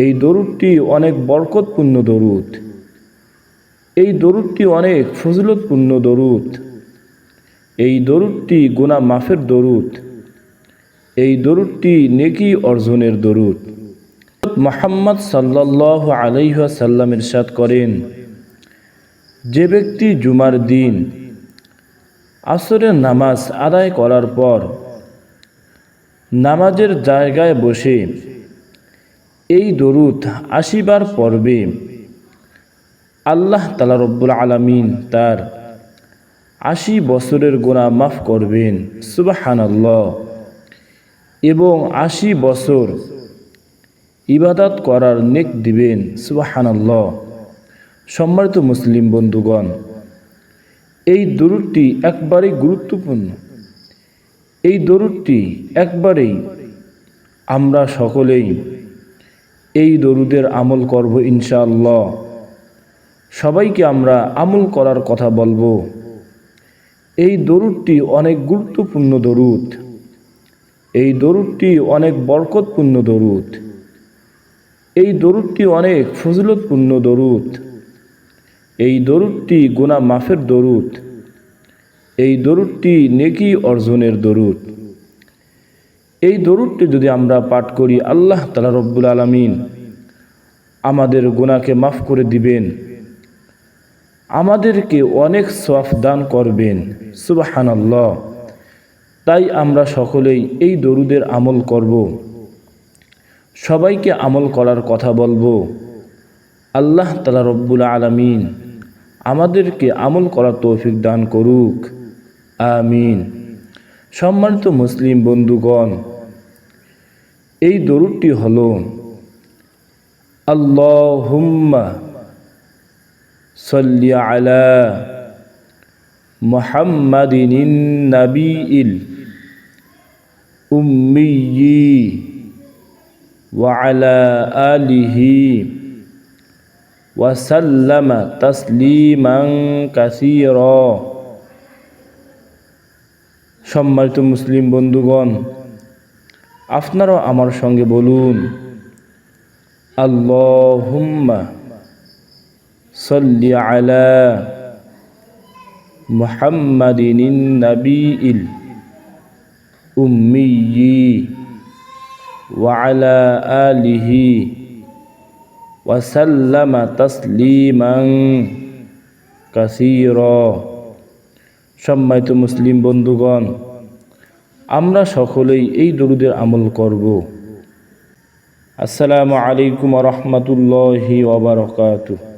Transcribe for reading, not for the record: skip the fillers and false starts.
এই দরুদটি অনেক বরকতপূর্ণ দরুদ। এই দরুদটি অনেক ফজিলতপূর্ণ দরুদ। এই দরুদটি গুনাহ মাফের দরুদ। এই দরুদটি নেকি অর্জনের দরুদ। মুহাম্মদ সাল্লাল্লাহু আলাইহি ওয়াসাল্লাম ইরশাদ করেন, যে ব্যক্তি জুমার দিন আসরের নামাজ আদায় করার পর নামাজের জায়গায় বসে এই দরুদ ৮০ বার পড়বে, আল্লাহ তাআলা রব্বুল আলামিন তার ৮০ বছরের গুনাহ মাফ করবেন, সুবহানাল্লাহ। এবং ৮০ বছর ইবাদত করার নেক দিবেন, সুবহানাল্লাহ। সম্মানিত মুসলিম বন্ধুগণ, এই দরুদটি একবারেই গুরুত্বপূর্ণ। এই দরুদটি একবারেই আমরা সকলেই এই দরুদের আমল করব ইনশাআল্লাহ। সবাইকে আমরা আমল করার কথা বলবো। এই দরুদটি অনেক গুরুত্বপূর্ণ দরুদ। এই দরুদটি অনেক বরকতপূর্ণ দরুদ। এই দরুদটি অনেক ফজিলতপূর্ণ দরুদ। এই দরুদটি গুনাহ মাফের দরুদ। এই দরুদটি নেকি অর্জনের দরুদ। এই দরুদটি যদি আমরা পাঠ করি, আল্লাহ তাআলা রব্বুল আলামিন আমাদের গুনাহকে মাফ করে দিবেন, আমাদেরকে অনেক সওয়াব দান করবেন, সুবহানাল্লাহ। তাই আমরা সকলেই এই দরুদের আমল করব, সবাইকে আমল করার কথা বলবো। আল্লাহ তাআলা রব্বুল আলামিন আমাদেরকে আমল করার তৌফিক দান করুক, আমিন। সম্মানিত মুসলিম বন্ধুগণ, এই দরুদটি হলো আল্লাহুম্মা সাল্লি আলা মুহাম্মাদিন নাবিয়িল উম্মিয়্যি ওয়া আলা আলিহি ওয়া সাল্লামা তাসলিমান কাসীরা। সম্মানিত মুসলিম বন্ধুগণ, আপনারাও আমার সঙ্গে বলুন, আল্লাহুম্মা সাল্লি আলা মুহাম্মাদিন নাবিয়িল উম্মিয়্যি ওয়া আলা আলিহি ওয়া সাল্লামা তাসলিমান কাসীরা। সম্মানিত মুসলিম বন্ধুগণ, আমরা সকলেই এই দরুদের আমল করব। আসসালামু আলাইকুম ওয়া রাহমাতুল্লাহি ওয়া বারাকাতুহু।